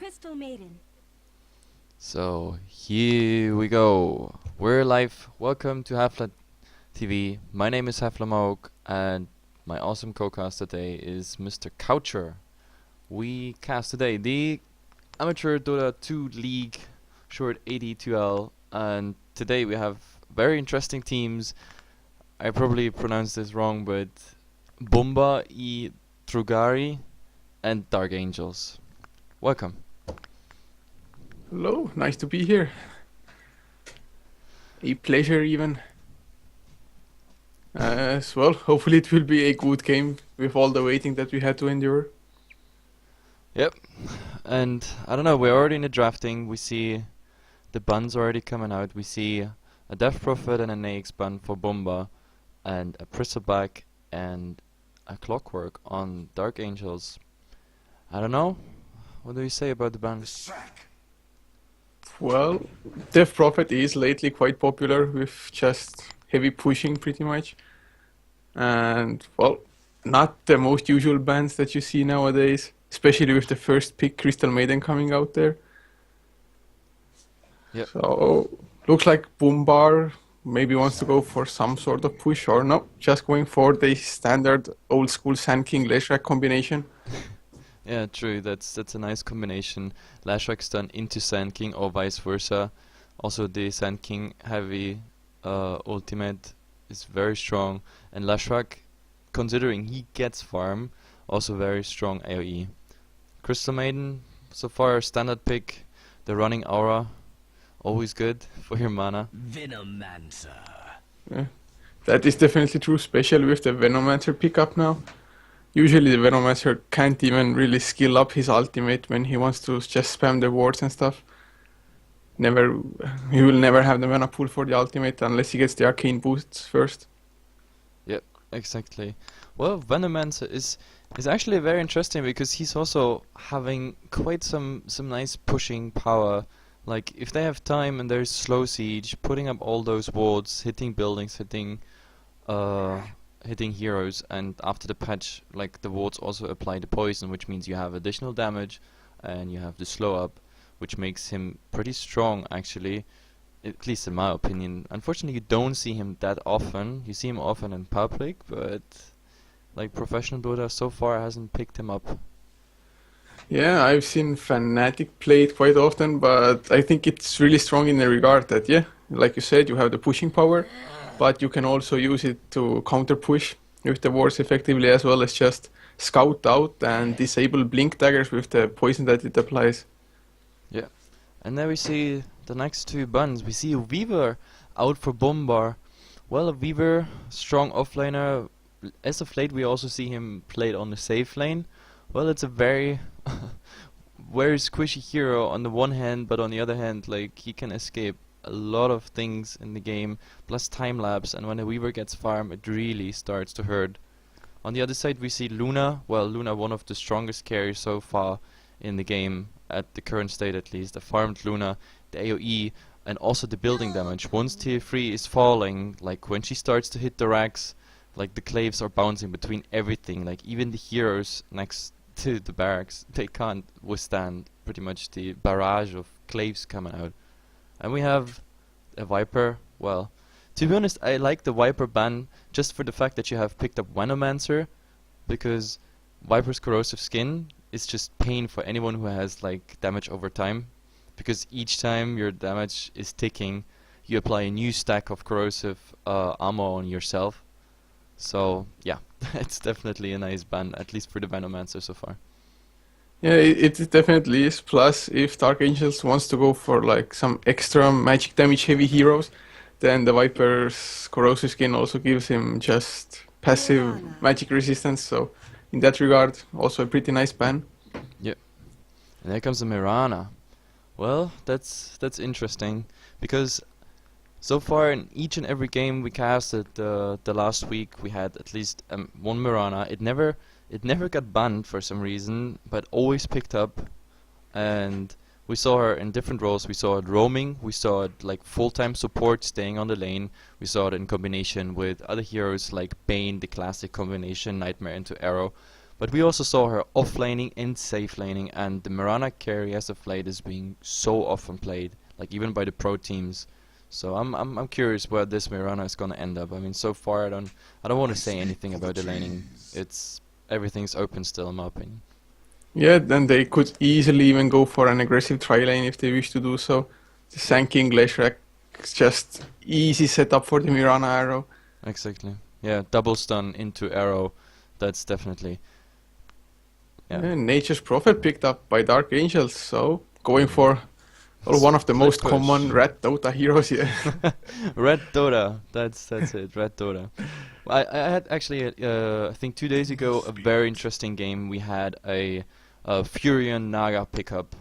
Crystal Maiden. So here we go. We're live. Welcome to HeflaTV. My name is Heflamoke, and my awesome co-cast today is Mr. Couchor. We cast today the Amateur Dota 2 League, short AD2L, and today we have very interesting teams. I probably pronounced this wrong, but Bomba e Trugari and Dark Angels. Welcome. Hello, nice to be here. A pleasure even. As well, hopefully it will be a good game with all the waiting that we had to endure. Yep, and I don't know, we're already in the drafting. We see the buns already coming out. We see a Death Prophet and an AX bun for Bomba, and a Bristleback and a Clockwork on Dark Angels. I don't know. What do you say about the bans? Well, Death Prophet is lately quite popular with just heavy pushing pretty much. And, well, not the most usual bans that you see nowadays, especially with the first pick Crystal Maiden coming out there. Yep. So, looks like Boombar maybe wants to go for some sort of push, or no, just going for the standard old school Sand King Leshrac combination. Yeah, true. That's a nice combination. Lashrak stun into Sand King or vice versa. Also, the Sand King heavy ultimate is very strong, and Lashrak, considering he gets farm, also very strong AoE. Crystal Maiden, so far standard pick. The running aura, always good for your mana. Venomancer. Yeah, that is definitely true, especially with the Venomancer pickup now. Usually the Venomancer can't even really skill up his ultimate when he wants to just spam the wards and stuff. He will never have the mana pool for the ultimate unless he gets the arcane boosts first. Yep, exactly. Well, Venomancer is actually very interesting because he's also having quite some nice pushing power. Like, if they have time and there's slow siege, putting up all those wards, hitting buildings, hitting heroes, and after the patch, like, the wards also apply the poison, which means you have additional damage and you have the slow up, which makes him pretty strong actually, at least in my opinion. Unfortunately, you don't see him that often. You see him often in public, but like professional Dota so far hasn't picked him up. Yeah, I've seen Fnatic play it quite often, but I think it's really strong in the regard that, yeah, like you said, you have the pushing power, but you can also use it to counter push with the wards effectively, as well as just scout out and disable blink daggers with the poison that it applies. Yeah, and there we see the next two buns. We see a Weaver out for Bombar. Well, a Weaver, strong offlaner. As of late, we also see him played on the safe lane. Well, it's a very very squishy hero on the one hand, but on the other hand, like, he can escape a lot of things in the game, plus time lapse, and when a Weaver gets farm, it really starts to hurt. On the other side, we see Luna. Well, Luna, one of the strongest carries so far in the game, at the current state at least. The farmed Luna, the AoE, and also the building damage. Once tier 3 is falling, like when she starts to hit the racks, like the claves are bouncing between everything, like even the heroes next to the barracks, they can't withstand pretty much the barrage of claves coming out. And we have a Viper. Well, to be honest, I like the Viper ban just for the fact that you have picked up Venomancer, because Viper's corrosive skin is just pain for anyone who has like damage over time, because each time your damage is ticking, you apply a new stack of corrosive ammo on yourself. So yeah, it's definitely a nice ban, at least for the Venomancer so far. Yeah, it definitely is. Plus, if Dark Angels wants to go for like some extra magic damage heavy heroes, then the Viper's corrosive skin also gives him just passive magic resistance. So, in that regard, also a pretty nice ban. Yep. And there comes the Mirana. Well, that's interesting, because so far in each and every game we casted the last week, we had at least one Mirana. It never got banned for some reason, but always picked up. And we saw her in different roles. We saw it roaming, we saw it like full-time support, staying on the lane. We saw it in combination with other heroes like Bane, the classic combination, Nightmare into Arrow. But we also saw her off laning and safe laning, and the Mirana carry as of late is being so often played, like even by the pro teams. So I'm curious where this Mirana is gonna end up. I mean, so far I don't want to say anything about the laning. It's everything's open still, in my opinion. Yeah, then they could easily even go for an aggressive tri-lane if they wish to do so. The Sanking Glacier is just easy setup for the Mirana arrow. Exactly. Yeah, double stun into arrow. That's definitely. Yeah. Yeah, Nature's Prophet picked up by Dark Angels, so going for one of the Flip most push. common red Dota heroes here. Red Dota. That's it. Red Dota. I had actually I think 2 days ago a very interesting game. We had a Furion Naga pickup,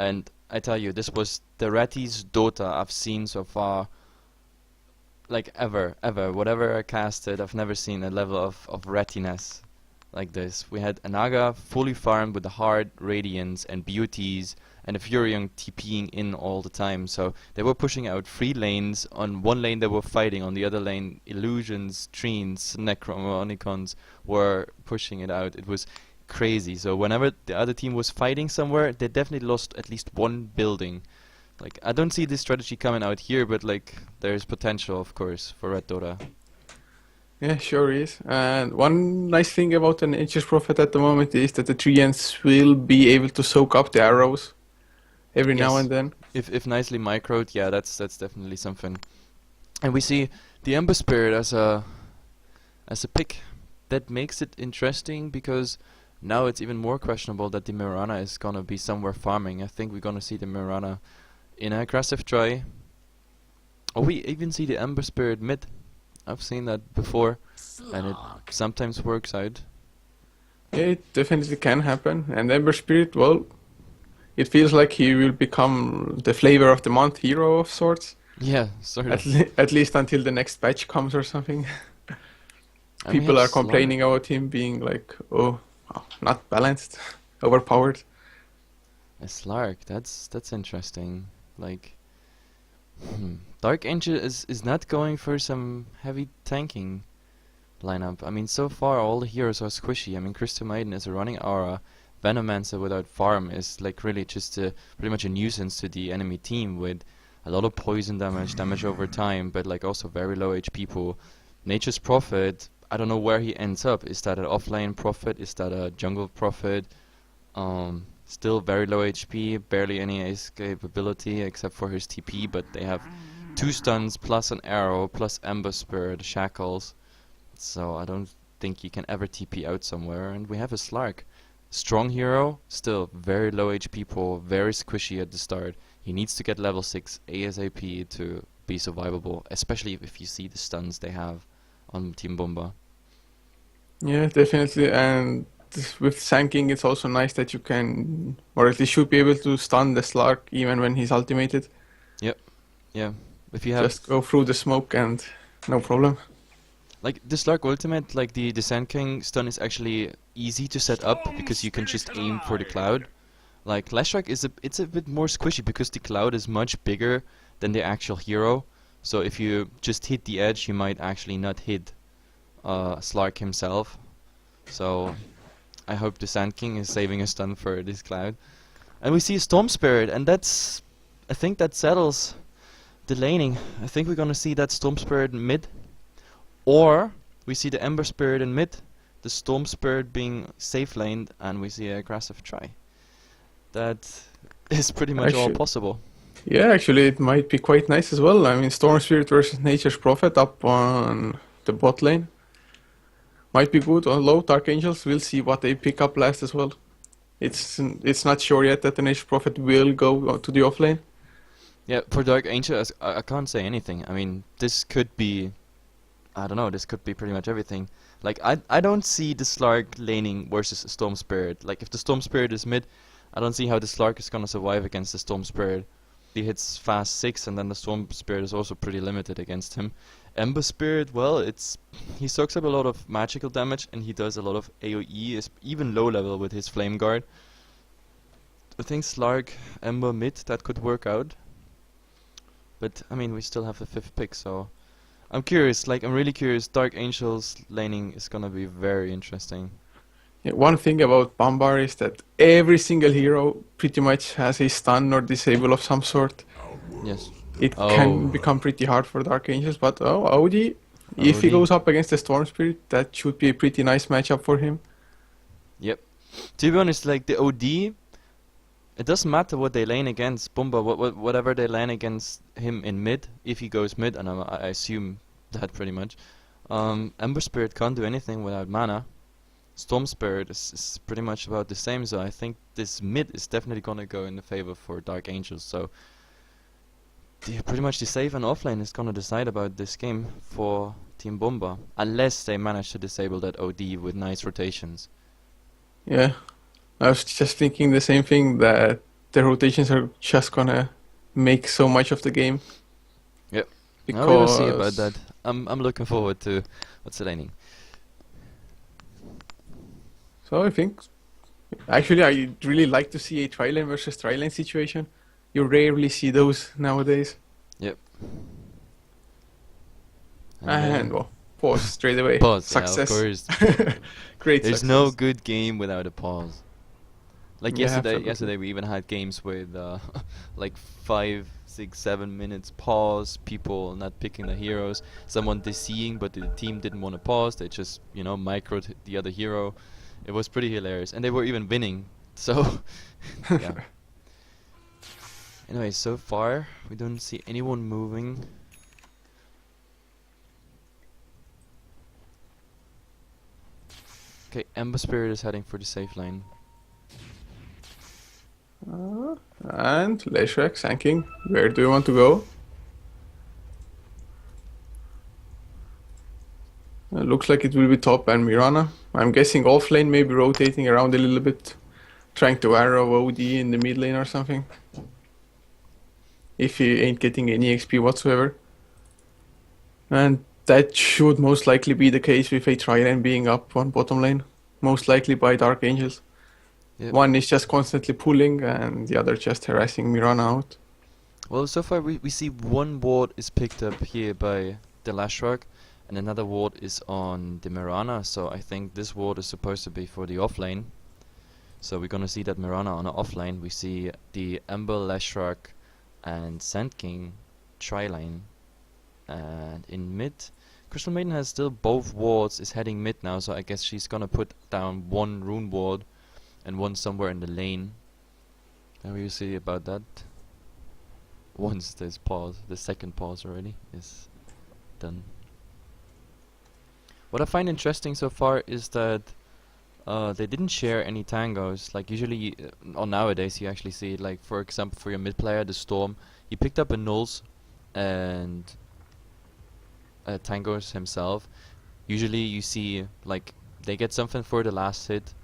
and I tell you, this was the rattiest Dota I've seen so far. Like ever. Whatever I casted, I've never seen a level of rattiness like this. We had a Naga fully farmed with the hard Radiance and Beauties, and a Furion TPing in all the time. So they were pushing out 3 lanes. On one lane they were fighting, on the other lane Illusions, Treants, Necromonicons were pushing it out. It was crazy. So whenever the other team was fighting somewhere, they definitely lost at least one building. Like, I don't see this strategy coming out here, but like, there's potential, of course, for Red Dota. Yeah, sure is. And one nice thing about the Nature's Prophet at the moment is that the Treants will be able to soak up the arrows every now Yes. and then. If nicely microed, yeah, that's definitely something. And we see the Ember Spirit as a pick. That makes it interesting because now it's even more questionable that the Mirana is gonna be somewhere farming. I think we're gonna see the Mirana in an aggressive try. Or we even see the Ember Spirit mid. I've seen that before, and it sometimes works out. Yeah, it definitely can happen. And Ember Spirit, well, it feels like he will become the flavor of the month hero of sorts. Yeah, sort of. At least until the next patch comes or something. And we People have are complaining about him being like, oh, not balanced, overpowered. A Slark, that's interesting. Like, Dark Angel is not going for some heavy tanking lineup. I mean, so far all the heroes are squishy. I mean, Crystal Maiden is a running aura. Venomancer without farm is like really just pretty much a nuisance to the enemy team with a lot of poison damage over time, but like also very low HP pool. Nature's Prophet, I don't know where he ends up. Is that an offlane Prophet? Is that a jungle Prophet? Still very low HP, barely any escapability except for his TP, but they have 2 stuns plus an arrow plus Ember Spirit, shackles. So I don't think he can ever TP out somewhere. And we have a Slark. Strong hero, still very low HP pool, very squishy at the start. He needs to get level 6 ASAP to be survivable, especially if you see the stuns they have on Team Bomba. Yeah, definitely. And with Sanking, it's also nice that you can, or at least should be able to stun the Slark even when he's ultimated. Yeah, if you have Just go through the smoke and no problem. like the Slark ultimate, like the Sand King stun is actually easy to set up because you can just aim for the cloud. Like Lashrak it's a bit more squishy because the cloud is much bigger than the actual hero. So if you just hit the edge, you might actually not hit Slark himself. So I hope the Sand King is saving a stun for this cloud. And we see a Storm Spirit, and I think that settles the laning. I think we're gonna see that Storm Spirit mid, or we see the Ember Spirit in mid, the Storm Spirit being safe laned, and we see a aggressive try. That is pretty much all possible. Yeah, actually, it might be quite nice as well. I mean, Storm Spirit versus Nature's Prophet up on the bot lane. Might be good. On low, Dark Angels, we'll see what they pick up last as well. It's not sure yet that the Nature's Prophet will go to the offlane. Yeah, for Dark Angel, I can't say anything. I mean, this could be, I don't know, this could be pretty much everything. Like, I don't see the Slark laning versus a Storm Spirit. Like, if the Storm Spirit is mid, I don't see how the Slark is gonna survive against the Storm Spirit. He hits fast 6, and then the Storm Spirit is also pretty limited against him. Ember Spirit, well, he soaks up a lot of magical damage, and he does a lot of AoE, even low level with his Flame Guard. I think Slark, Ember mid, that could work out. But, I mean, we still have the 5th pick, so I'm curious, like, I'm really curious. Dark Angel's laning is gonna be very interesting. Yeah, one thing about Bombar is that every single hero pretty much has a stun or disable of some sort. Yes. It can Oh, become pretty hard for Dark Angels, but oh, Audi, if he OD. goes up against the Storm Spirit, that should be a pretty nice matchup for him. Yep. To be honest, like the OD, it doesn't matter what they lane against Bumba, whatever they lane against him in mid, if he goes mid, and I assume that pretty much. Ember Spirit can't do anything without mana. Storm Spirit is pretty much about the same, so I think this mid is definitely gonna go in the favor for Dark Angels. So pretty much the safe and offlane is gonna decide about this game for Team Bomba, unless they manage to disable that OD with nice rotations. Yeah, I was just thinking the same thing, that the rotations are just gonna make so much of the game. Yep. Now we will see about Because that. I'm looking forward to what's the laning. so I think actually I really like to see a tri-lane versus tri-lane situation. You rarely see those nowadays. Yep. And well, pause straight away. Pause. Yeah, of Success. course. Great There's success. no good game without a pause. Like Yeah, yesterday, absolutely. we even had games with like 5, 6, 7 minutes pause. People not picking the heroes. Someone DCing, but the team didn't want to pause. They just microed the other hero. It was pretty hilarious, and they were even winning. So yeah. Anyway, so far we don't see anyone moving. Okay, Ember Spirit is heading for the safe lane. And Leshrac, Sanking, where do you want to go? Looks like it will be top and Mirana. I'm guessing offlane may be rotating around a little bit, trying to arrow OD in the mid lane or something. If he ain't getting any XP whatsoever. And that should most likely be the case with a tri-lane being up on bottom lane. Most likely by Dark Angels. Yep. One is just constantly pulling and the other just harassing Mirana out. Well, so far we see one ward is picked up here by the Lashrock, and another ward is on the Mirana, so I think this ward is supposed to be for the offlane. So we're gonna see that Mirana on the offlane. We see the Ember, Lashrock, and Sand King tri-lane. And in mid, Crystal Maiden has still both wards, is heading mid now, so I guess she's gonna put down one rune ward and one somewhere in the lane. And we will see about that. Once this pause, the second pause already is done. What I find interesting so far is that they didn't share any tangos. Like usually, or nowadays, you actually see, like for example, for your mid player, the Storm, he picked up a nulls and tangos himself. Usually, you see like they get something for the last hit,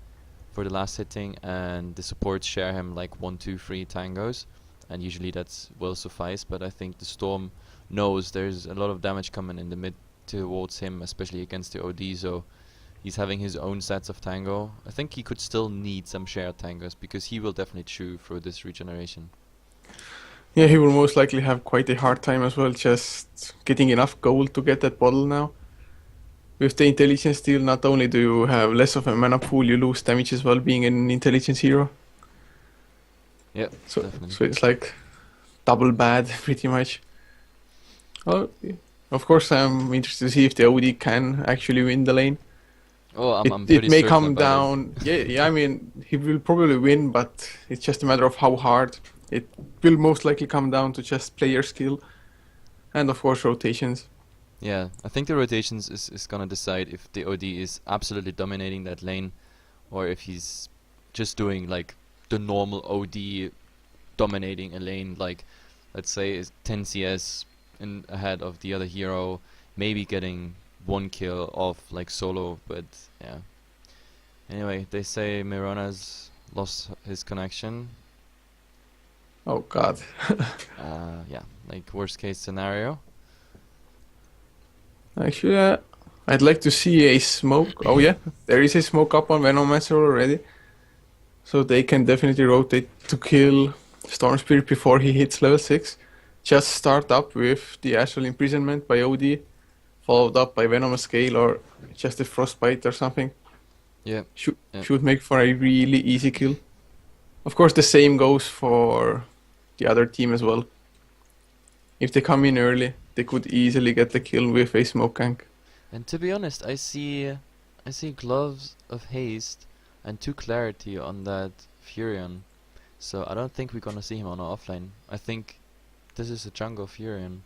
for the last hitting, and the supports share him like 1, 2, 3 tangos, and usually that's will suffice. But I think the Storm knows there's a lot of damage coming in the mid towards him, especially against the OD, so he's having his own sets of tango. I think he could still need some shared tangos, because he will definitely chew through this regeneration. Yeah, he will most likely have quite a hard time as well, just getting enough gold to get that bottle now. With the intelligence steal, not only do you have less of a mana pool, you lose damage as well being an intelligence hero. Yep, So, definitely. so it's like double bad, pretty much. Oh, yeah. Of course, I'm interested to see if the OD can actually win the lane. Oh, I'm It pretty may certain come about it. down. Yeah. I mean, he will probably win, but it's just a matter of how hard. It will most likely come down to just player skill, and of course rotations. Yeah, I think the rotations is gonna decide if the OD is absolutely dominating that lane, or if he's just doing like the normal OD dominating a lane, like let's say is 10 CS in ahead of the other hero, maybe getting 1 kill off like solo, but yeah. Anyway, they say Mirana's lost his connection. Oh God. Yeah, like worst case scenario. Actually, I'd like to see a smoke. Oh yeah, there is a smoke up on Venomancer already. So they can definitely rotate to kill Storm Spirit before he hits level 6. Just start up with the Astral Imprisonment by OD, followed up by Venomous Scale or just a Frostbite or something. Yeah. Should Yeah. should make for a really easy kill. Of course, the same goes for the other team as well. If they come in early, they could easily get the kill with a smoke gank. And to be honest, I see gloves of haste and two clarity on that Furion. So I don't think we're gonna see him on our offlane. I think this is a jungle Furion.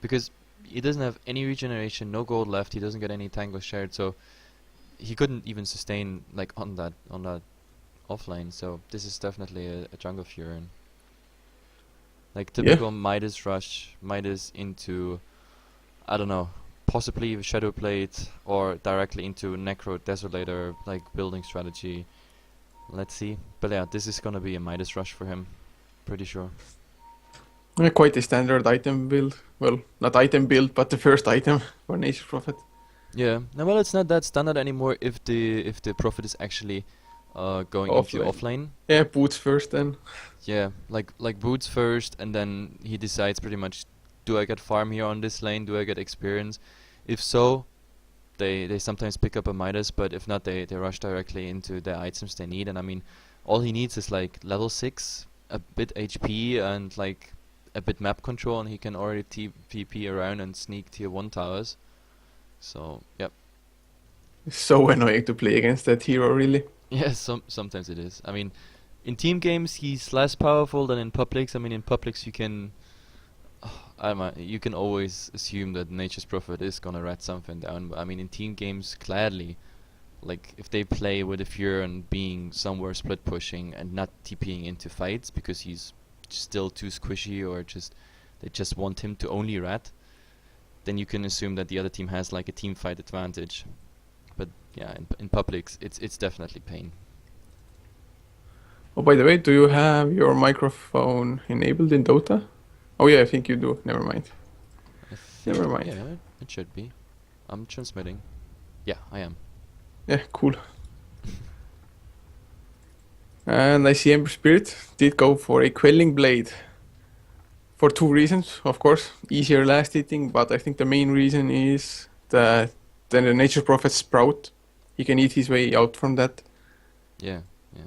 Because he doesn't have any regeneration, no gold left, he doesn't get any tango shared, so he couldn't even sustain like on that offline. So this is definitely a jungle Furion. Like Yeah, typical Midas rush, Midas into I don't know, possibly Shadow Blade or directly into Necro Desolator like building strategy. Let's see. But yeah, this is gonna be a Midas rush for him. Pretty sure. quite a standard item build. Well, not item build, but the first item for Nature Prophet. Yeah. No, well, it's not that standard anymore if the Prophet is actually going into Offline. offlane. Yeah, boots first then. Yeah, like boots first, and then he decides pretty much, do I get farm here on this lane? Do I get experience? If so, they sometimes pick up a Midas, but if not, they rush directly into the items they need. And I mean, all he needs is like level 6, a bit HP, and like a bit map control, and he can already TP around and sneak tier 1 towers. So, yep. So annoying to play against that hero, really. Yeah, sometimes it is. I mean, in team games he's less powerful than in publics. I mean, in publics you can I don't know, you can always assume that Nature's Prophet is gonna rat something down. But I mean, in team games, gladly, like if they play with a Furon being somewhere split pushing and not TPing into fights because he's still too squishy or just they just want him to only rat, then you can assume that the other team has like a team fight advantage. But yeah, in publics, it's definitely pain. Oh, by the way, do you have your microphone enabled in Dota? Oh yeah, I think you do. Never mind. I Never think, mind. yeah, it should be. I'm transmitting. Yeah, I am. Yeah, cool. And I see Ember Spirit did go for a Quelling Blade. For two reasons, of course. Easier last hitting, but I think the main reason is that then the Nature Prophet Sprout, he can eat his way out from that. Yeah, yeah.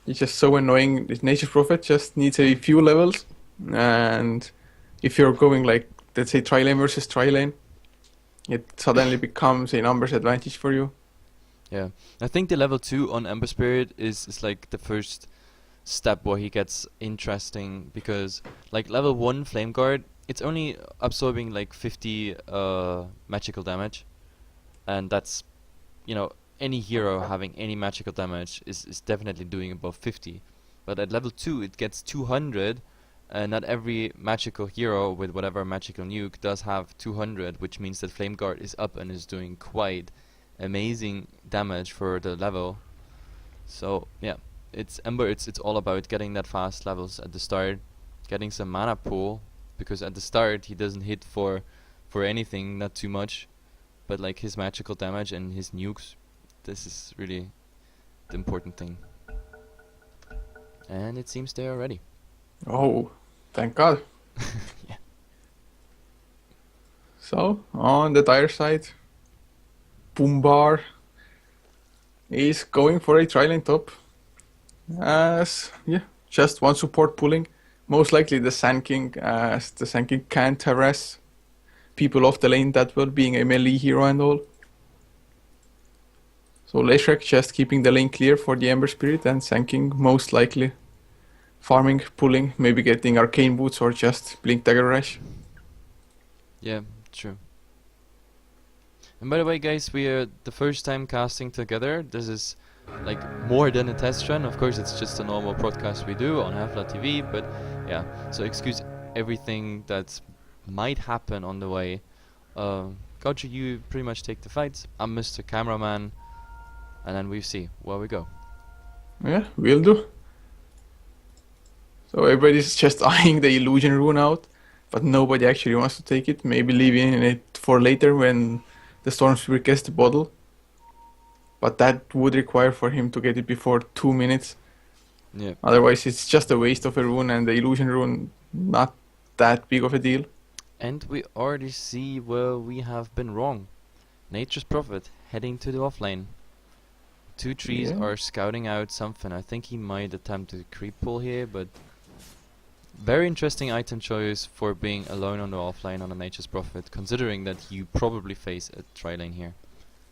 It's just so annoying. This Nature Prophet just needs a few levels, and if you're going like, let's say, tri-lane versus tri-lane, it suddenly becomes a numbers advantage for you. Yeah, I think the level 2 on Ember Spirit is like the first step where he gets interesting because like level 1 Flame Guard, it's only absorbing like 50 magical damage, and that's, you know, any hero having any magical damage is definitely doing above 50. But at level 2 it gets 200, and not every magical hero with whatever magical nuke does have 200, which means that Flame Guard is up and is doing quite amazing damage for the level. So yeah, it's Ember. It's all about getting that fast levels at the start, getting some mana pool, because at the start he doesn't hit for anything, not too much, but like his magical damage and his nukes. This is really the important thing. And it seems they are ready. Oh, thank God. Yeah. So, on the dire side, Boombar is going for a tri-lane top. As, yeah, just one support pulling. Most likely the Sand King, as the Sand King can't harass people off the lane that well, being a melee hero and all. So Leshrac just keeping the lane clear for the Ember Spirit, and Sand King most likely farming, pulling, maybe getting Arcane Boots or just Blink Dagger Rush. Yeah, true. And by the way, guys, we are the first time casting together. This is like more than a test run. Of course, it's just a normal broadcast we do on HeflaTV, but yeah, so excuse everything that might happen on the way. Couchor, you pretty much take the fights. I'm Mr. Cameraman, and then we see where we go. Yeah, will do. So everybody's just eyeing the illusion rune out, but nobody actually wants to take it. Maybe leaving it for later when the Storm Spirit gets the bottle. But that would require for him to get it before 2 minutes. Yeah. Otherwise, it's just a waste of a rune, and the illusion rune not that big of a deal. And we already see where we have been wrong. Nature's Prophet heading to the offlane. Two trees Yeah. are scouting out something. I think he might attempt to creep pull here, but very interesting item choice for being alone on the offlane on a Nature's Prophet, considering that you probably face a tri-lane here.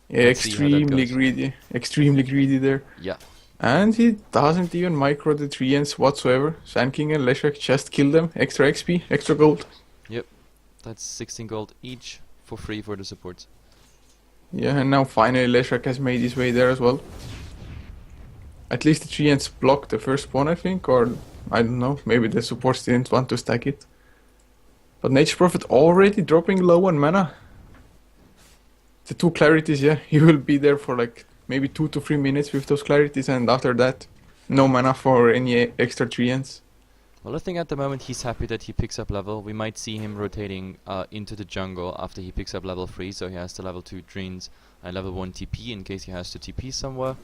Yeah, Let's see how that extremely goes. greedy. Extremely greedy there. Yeah, And he doesn't even micro the treants whatsoever. Sand King and Leshrac just kill them. Extra XP, extra gold. that's 16 gold each for free for the supports. Yeah, and now finally Leshrac has made his way there as well. At least the treants blocked the first spawn, I think, or I don't know, maybe the supports didn't want to stack it. But Nature's Prophet already dropping low on mana. The two clarities, yeah, he will be there for like maybe 2 to 3 minutes with those clarities, and after that, no mana for any extra treants. Well, I think at the moment he's happy that he picks up level. We might see him rotating into the jungle after he picks up level 3, so he has the level 2 Dreens and level 1 TP in case he has to TP somewhere.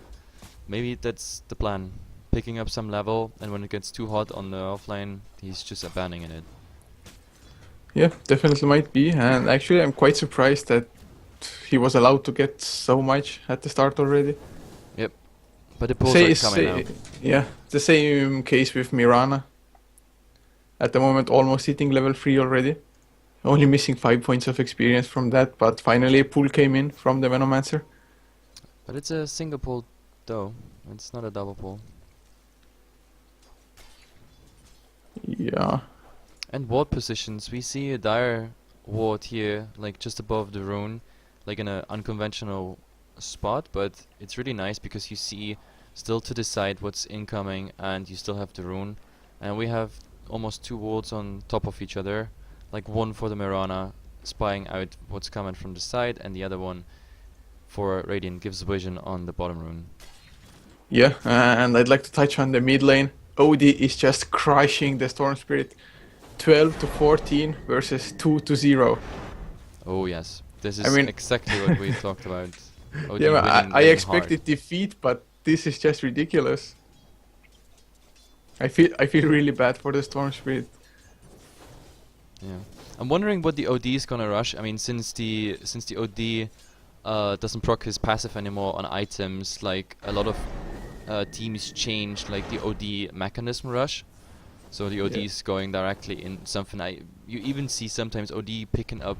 Maybe that's the plan. Picking up some level, and when it gets too hot on the offline, he's just abandoning it. Yeah, definitely might be, and actually I'm quite surprised that he was allowed to get so much at the start already. But the pulls are coming now. Yeah, the same case with Mirana. At the moment, almost hitting level 3 already. Only missing 5 points of experience from that, but finally a pull came in from the Venomancer. But it's a single pull though. It's not a double pull. Yeah. And ward positions. We see a dire ward here, like just above the rune, like in an unconventional spot, but it's really nice because you see still to the side what's incoming, and you still have the rune. And we have almost two wards on top of each other, like one for the Mirana spying out what's coming from the side, and the other one for Radiant gives vision on the bottom rune. Yeah, and I'd like to touch on the mid lane. OD is just crushing the Storm Spirit. 12 to 14 versus 2 to 0. Oh yes, this is I mean exactly what we talked about. OD yeah, winning I lane expected hard. defeat, but this is just ridiculous. I feel really bad for the Storm Spirit. Yeah, I'm wondering what the OD is gonna rush. I mean, since the OD doesn't proc his passive anymore on items, like a lot of teams changed like the OD mechanism rush. So the OD Yeah. is going directly in something. You even see sometimes OD picking up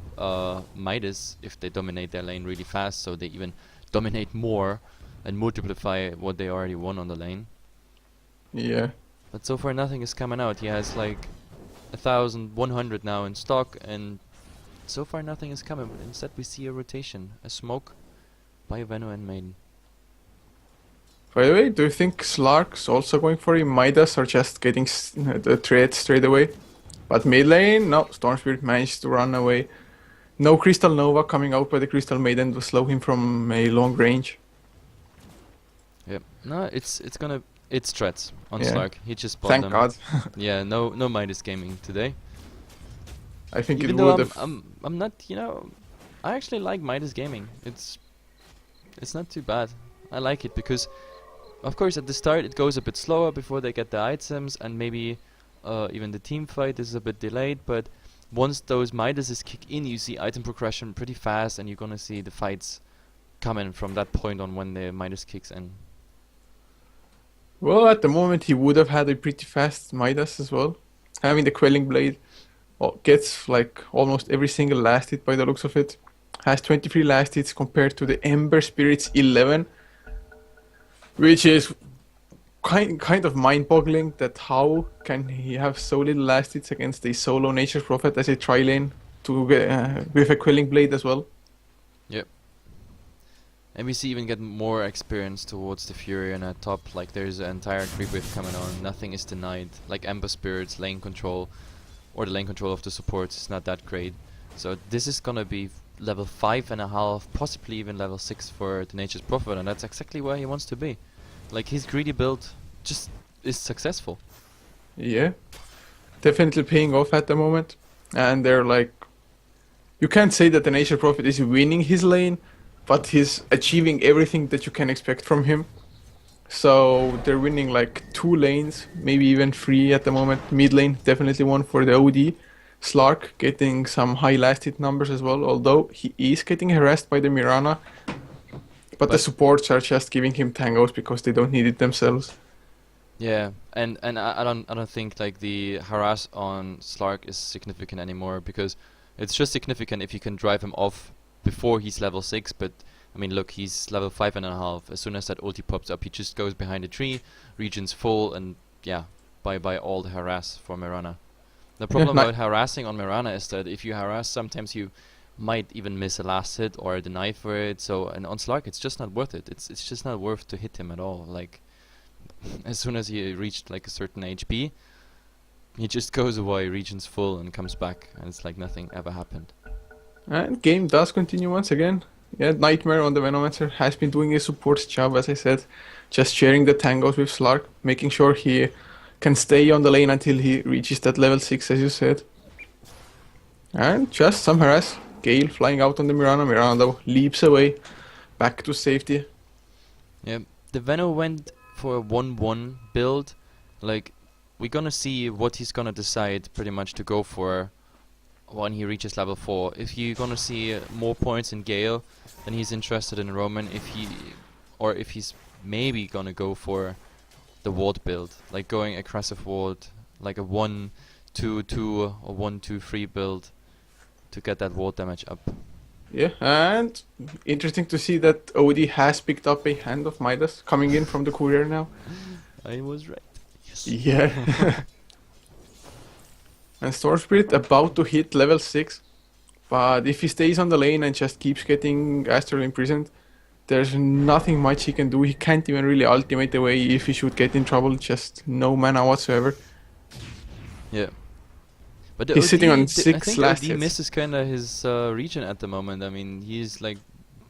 Midas if they dominate their lane really fast, so they even dominate more and multiply what they already won on the lane. Yeah. But so far nothing is coming out. He has like 1,100 now in stock, and so far nothing is coming. But instead we see a rotation, a smoke by Veno and Maiden. By the way, do you think Slark's also going for a Midas or just getting the trade straight away? But mid lane, no, Storm Spirit managed to run away. No Crystal Nova coming out by the Crystal Maiden to slow him from a long range. Yep. No, it's threats on Yeah. Slark. He just bought Thank them. God. Yeah, no Midas gaming today. I think Even it though would have. I'm not, I actually like Midas gaming. It's not too bad. I like it because, of course, at the start it goes a bit slower before they get the items, and maybe even the team fight is a bit delayed. But once those Midases kick in, you see item progression pretty fast, and you're gonna see the fights coming from that point on when the Midas kicks in. Well, at the moment he would have had a pretty fast Midas as well. Having the Quelling Blade gets like almost every single last hit by the looks of it. Has 23 last hits compared to the Ember Spirit's 11. Which is kind of mind-boggling that how can he have so little last hits against a solo Nature's Prophet as a tri-lane with a Quelling Blade as well. Yep. And we see even get more experience towards the Fury and at top. Like there's an entire creep wave coming on. Nothing is denied. Like Ember Spirits, lane control, or the lane control of the supports is not that great. So this is gonna be level 5.5, possibly even level 6 for the Nature's Prophet, and that's exactly where he wants to be. Like his greedy build just is successful. Yeah, definitely paying off at the moment. And they're like, you can't say that the Nature's Prophet is winning his lane, but he's achieving everything that you can expect from him. So they're winning like 2 lanes, maybe even 3 at the moment. Mid lane, definitely one for the OD. Slark getting some high last hit numbers as well, although he is getting harassed by the Mirana. But the supports are just giving him tangos because they don't need it themselves. Yeah, and I don't think like the harass on Slark is significant anymore, because it's just significant if you can drive him off before he's level 6, but I mean look, he's level 5.5. As soon as that ulti pops up, he just goes behind a tree, region's full, and yeah, bye all the harass for Mirana. The problem about harassing on Mirana is that if you harass, sometimes you might even miss a last hit or deny for it. So, and on Slark, it's just not worth it. It's just not worth to hit him at all. Like, as soon as he reached like a certain HP, he just goes away, region's full, and comes back, and it's like nothing ever happened. And game does continue once again. Yeah, Nightmare on the Venomancer has been doing a support's job, as I said, just sharing the tangos with Slark, making sure he can stay on the lane until he reaches that level 6, as you said. And just some harass. Gale flying out on the Mirana. Mirana though leaps away, back to safety. Yeah, the Veno went for a 1-1 build. Like, we're gonna see what he's gonna decide pretty much to go for when he reaches level 4. If you're gonna see more points in Gale, then he's interested in Roman. If he's maybe gonna go for the ward build, like going aggressive ward, like a 1-2-2 or 1-2-3 build to get that ward damage up. Yeah, and interesting to see that OD has picked up a Hand of Midas coming in from the courier now. I was right. Yes. Yeah. And Storm Spirit about to hit level 6, but if he stays on the lane and just keeps getting Astral imprisoned, there's nothing much he can do. He can't even really ultimate away if he should get in trouble, just no mana whatsoever. Yeah. But he's sitting on I 6 think last OD hits. misses kinda his region at the moment. I mean, he's like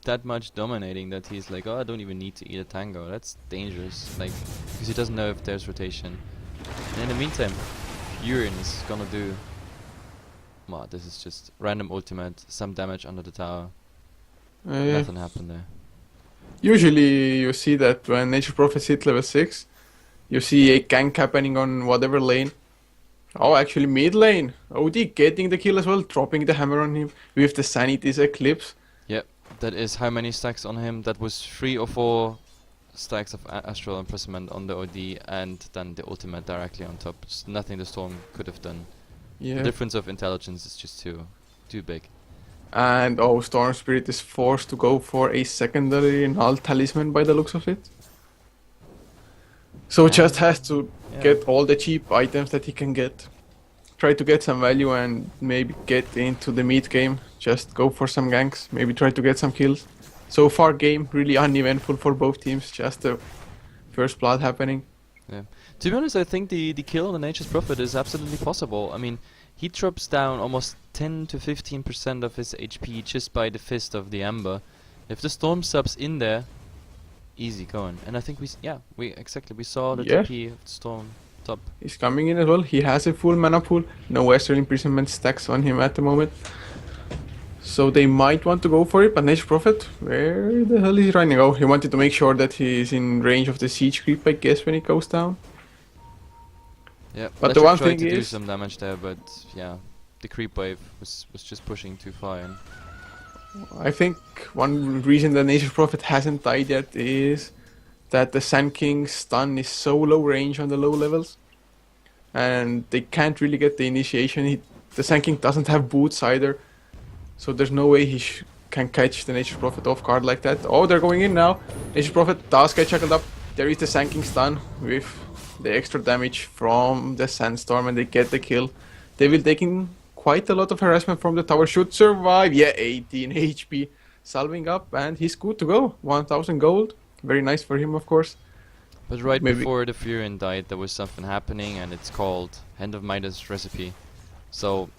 that much dominating that he's like, oh, I don't even need to eat a tango. That's dangerous, like, because he doesn't know if there's rotation. And in the meantime, Furin is gonna do, well, this is just random ultimate, some damage under the tower. Nothing happened there. Usually you see that when Nature Prophets hit level 6, you see a gank happening on whatever lane. Oh, actually mid lane. OD getting the kill as well, dropping the hammer on him with the Sanity's Eclipse. Yep, that is how many stacks on him? That was 3 or 4 stacks of Astral Imprisonment on the OD, and then the ultimate directly on top. Just nothing the Storm could have done. Yeah. The difference of intelligence is just too big. And oh, Storm Spirit is forced to go for a secondary null talisman by the looks of it. So just has to get all the cheap items that he can get. Try to get some value and maybe get into the mid game. Just go for some ganks, maybe try to get some kills. So far game really uneventful for both teams, just the first blood happening. Yeah. To be honest, I think the kill on the Nature's Prophet is absolutely possible. I mean, he drops down almost 10 to 15% of his HP just by the Fist of the Ember. If the Storm subs in there, easy going. And I think we saw the TP of the Storm top. He's coming in as well. He has a full mana pool. No Astral Imprisonment stacks on him at the moment. So they might want to go for it, but Nature Prophet, where the hell is he running? Oh, he wanted to make sure that he's in range of the siege creep, I guess, when it goes down. Yeah, but the one thing to do is, some damage there, but yeah, the creep wave was just pushing too far in. I think one reason that Nature Prophet hasn't died yet is that the Sand King's stun is so low range on the low levels, and they can't really get the initiation. The Sand King doesn't have boots either, so there's no way he can catch the Nature Prophet off guard like that. Oh, they're going in now. Nature Prophet does get chuckled up. There is the Sand King stun with the extra damage from the Sandstorm, and they get the kill. They will take in quite a lot of harassment from the tower. Should survive. Yeah, 18 HP. Salving up, and he's good to go. 1000 gold. Very nice for him, of course. But right before the Furin died, there was something happening, and it's called Hand of Midas recipe. So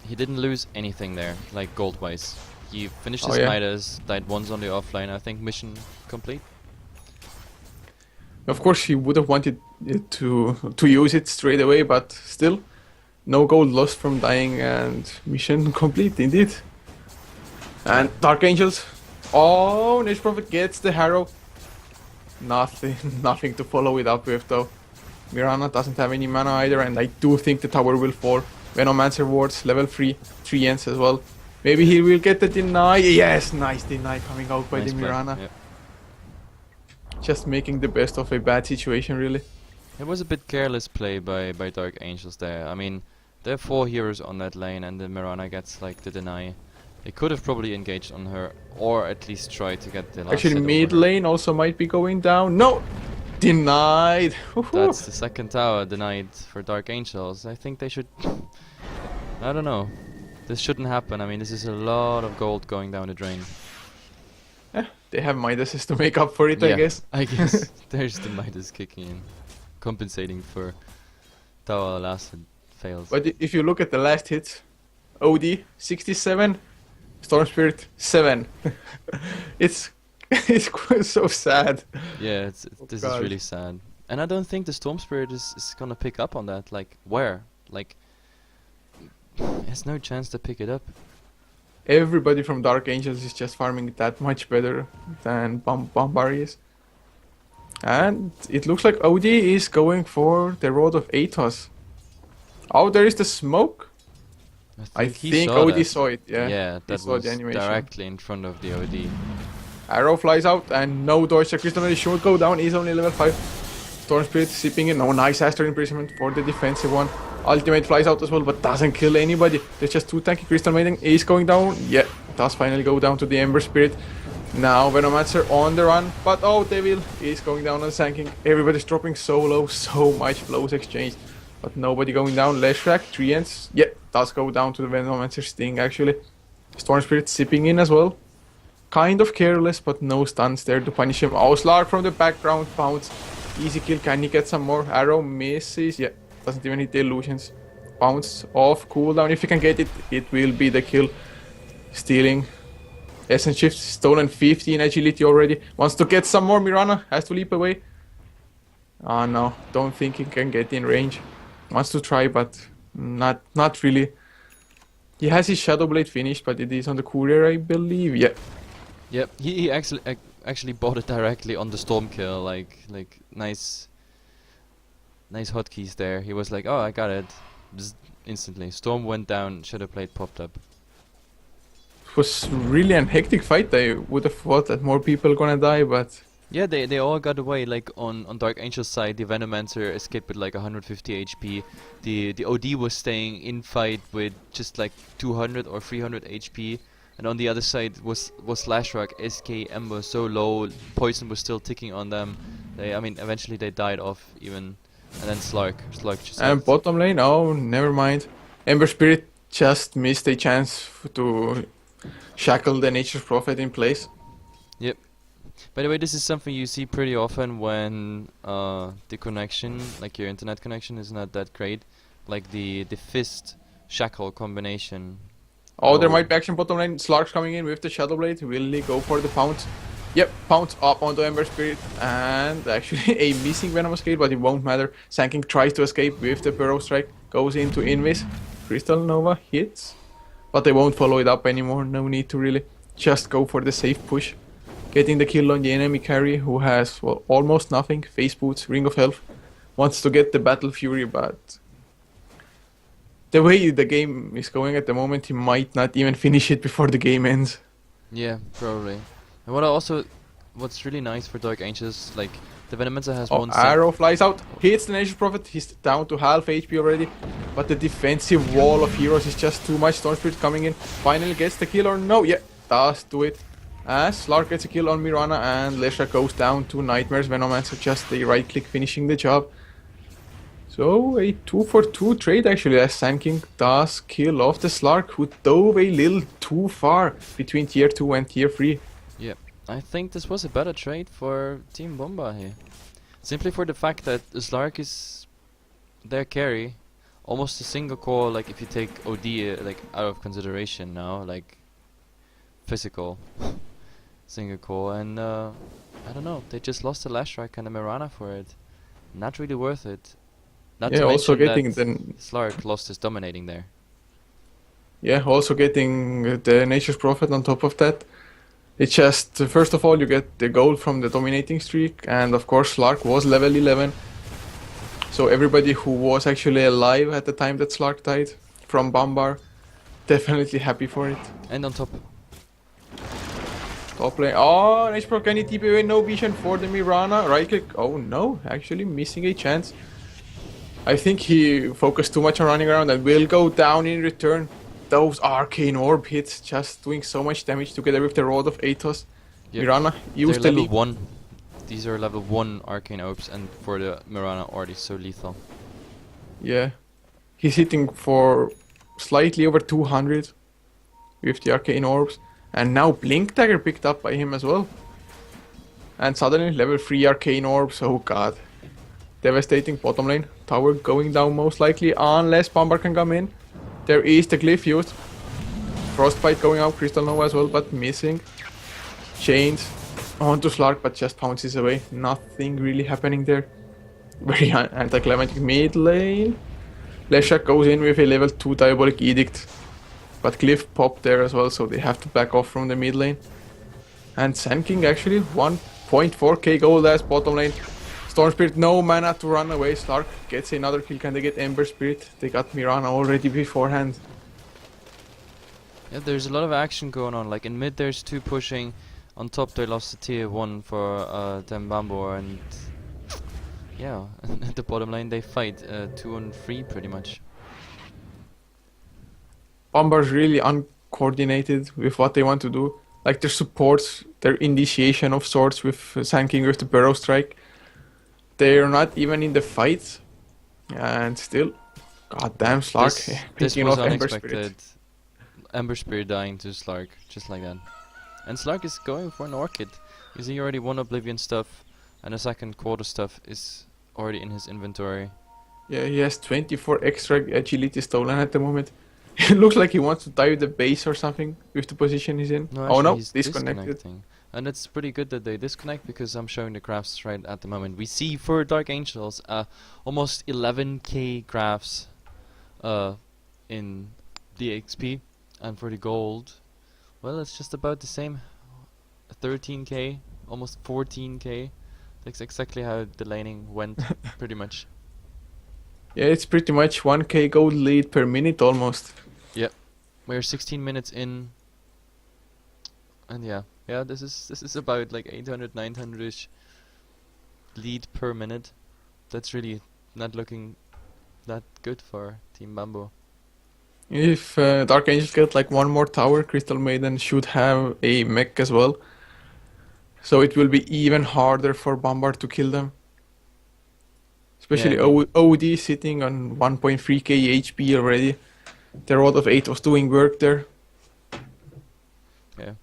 he didn't lose anything there, like gold-wise. He finished his Midas, died once on the offline. I think mission complete. Of course, he would have wanted to use it straight away, but still, no gold lost from dying, and mission complete indeed. And Dark Angels. Oh, Nature Prophet gets the Harrow. Nothing to follow it up with though. Mirana doesn't have any mana either, and I do think the tower will fall. Venomancer wards, level 3, 3 ends as well. Maybe he will get the deny. Yes, nice deny coming out by Nice the play. Mirana. Yep. Just making the best of a bad situation, really. It was a bit careless play by Dark Angels there. I mean, there are 4 heroes on that lane and the Mirana gets like the deny. They could have probably engaged on her or at least tried to get the last Actually, hit mid over her. lane also might be going down. No! Denied! That's the second tower denied for Dark Angels. I think they should... I don't know. This shouldn't happen. I mean, this is a lot of gold going down the drain. They have Midases to make up for it, I guess. I guess. There's the Midas kicking in. Compensating for tower last fails. But if you look at the last hits, OD 67, Storm Spirit 7. it's so sad. Yeah, this is really sad. And I don't think the Storm Spirit is gonna pick up on that. Like, where? Like, there's no chance to pick it up. Everybody from Dark Angels is just farming that much better than Bombari is. And it looks like OD is going for the Road of Athos. Oh, there is the smoke. I think OD saw it, yeah. Yeah, that saw was the animation. directly in front of the OD. Arrow flies out and no dodge. Crystal should go down. He's only level 5. Storm Spirit sipping in. Oh, nice Astral Imprisonment for the defensive one. Ultimate flies out as well, but doesn't kill anybody. There's just 2 tanky. Crystal Maiden is going down. Yeah, does finally go down to the Ember Spirit. Now Venomancer on the run, but oh, Devil is going down and sanking. Everybody's dropping so low, so much blows exchanged. But nobody going down. Leshrack, 3 ends. Yeah, does go down to the Venomancer Sting actually. Storm Spirit sipping in as well. Kind of careless, but no stuns there to punish him. Oh, Slark from the background, bounce. Easy kill, can he get some more? Arrow misses, yeah, doesn't even hit the illusions. Bounce off, cooldown, if you can get it, it will be the kill. Stealing. Essence shift, stolen 15 agility already. Wants to get some more, Mirana, has to leap away. Ah no, don't think he can get in range. Wants to try, but not really. He has his Shadow Blade finished, but it is on the courier, I believe, yeah. Yep, he actually bought it directly on the storm kill, like nice hotkeys there. He was like, oh, I got it, just instantly. Storm went down, Shadow Blade popped up. It was really a hectic fight. I would have thought that more people gonna die, but yeah, they all got away. Like on Dark Angel's side, the Venomancer escaped with like 150 HP. The OD was staying in fight with just like 200 or 300 HP. And on the other side was Lashrock, SK Ember so low, poison was still ticking on them. I mean, eventually they died off even. And then Slark just. And bottom lane, oh, never mind. Ember Spirit just missed a chance to shackle the Nature's Prophet in place. Yep. By the way, this is something you see pretty often when the connection, like your internet connection, is not that great. Like the fist shackle combination. Oh, there might be action bottom lane. Slark's coming in with the Shadow Blade. Will he go for the pounce? Yep, pounce up onto Ember Spirit. And actually a missing Venomous Gate, but it won't matter. Sanking tries to escape with the Burrow Strike. Goes into Invis. Crystal Nova hits. But they won't follow it up anymore. No need to really. Just go for the safe push. Getting the kill on the enemy carry, who has, well, almost nothing. Face Boots, Ring of Health. Wants to get the Battle Fury, but the way the game is going at the moment, he might not even finish it before the game ends. Yeah, probably. And what's really nice for Dark Angels, like the Venomancer has one arrow flies out, hits the Nature's Prophet, he's down to half HP already, but the defensive wall of heroes is just too much. Storm Spirit coming in, finally gets the kill or no, yeah, does do it. As Slark gets a kill on Mirana and Lesha goes down to Nightmares. Venomancer just a right click finishing the job. So a 2-for-2 trade actually, as Sand does kill off the Slark, who dove a little too far between tier 2 and tier 3. Yeah, I think this was a better trade for Team Bomba here. Simply for the fact that the Slark is their carry, almost a single core, like if you take OD like out of consideration now, like physical single core, and I don't know, they just lost the Lashrack and the Mirana for it. Not really worth it. Not yeah, to also getting that the Slark lost his dominating there. Yeah, also getting the Nature's Prophet on top of that. It's just, first of all, you get the gold from the dominating streak, and of course Slark was level 11. So everybody who was actually alive at the time that Slark died from Bombar. Definitely happy for it. And on top. Top lane. Oh, nice pro. Can he TP away? No vision for the Mirana. Right click. Oh no, actually missing a chance. I think he focused too much on running around and will go down in return. Those arcane orb hits just doing so much damage together with the Rod of Athos. Yep. Mirana They're used the level leap. 1. These are level 1 arcane orbs, and for the Mirana already so lethal. Yeah. He's hitting for slightly over 200 with the arcane orbs. And now Blink Dagger picked up by him as well. And suddenly level 3 arcane orbs. Oh god. Devastating bottom lane. Tower going down most likely unless Bombar can come in. There is the glyph used. Frostbite going out, Crystal Nova as well, but missing. Chains onto Slark, but just pounces away. Nothing really happening there. Very anticlimactic mid lane. Leshak goes in with a level 2 Diabolic Edict. But Glyph popped there as well, so they have to back off from the mid lane. And Sand King actually 1.4k gold as bottom lane. Storm Spirit, no mana to run away. Slark gets another kill. Can they get Ember Spirit? They got Mirana already beforehand. Yeah, there's a lot of action going on. Like in mid, there's 2 pushing. On top, they lost the tier 1 for Dembambo, and yeah, at the bottom lane they fight 2 on 3 pretty much. Bombar's really uncoordinated with what they want to do. Like their supports, their initiation of sorts with Sand King with the Burrow Strike. They're not even in the fight. And still, goddamn Slark This picking was off Ember unexpected. Spirit. Ember Spirit dying to Slark, just like that. And Slark is going for an Orchid. Because he already won Oblivion stuff, and the second quarter stuff is already in his inventory. Yeah, he has 24 extra agility stolen at the moment. It looks like he wants to die with the base or something with the position he's in. No, Oh actually no, he's disconnected. disconnecting. And it's pretty good that they disconnect, because I'm showing the graphs right at the moment. We see for Dark Angels almost 11k graphs in the XP, and for the gold, well, it's just about the same. 13k, almost 14k. That's exactly how the laning went, pretty much. Yeah, it's pretty much 1k gold lead per minute almost. We're 16 minutes in, and yeah, this is about like 800, 900ish lead per minute. That's really not looking that good for Team Bamboo. If Dark Angels get like one more tower, Crystal Maiden should have a mech as well. So it will be even harder for Bombard to kill them. Especially Yeah, OD sitting on 1.3k HP already. The Rod of 8 was doing work there. Yeah,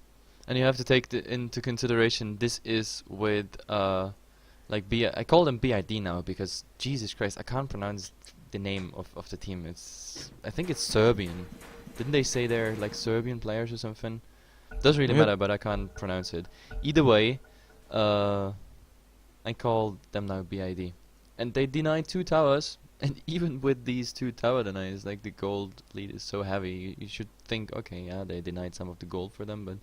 and you have to take into consideration this is with like I call them BiD now, because Jesus Christ, I can't pronounce the name of the team. I think it's Serbian. Didn't they say they're like Serbian players or something? Doesn't really Yeah. matter, but I can't pronounce it. Either way, I call them now BiD, and they denied 2 towers. And even with these 2 tower denies, like the gold lead is so heavy, you should think, okay, yeah, they denied some of the gold for them, but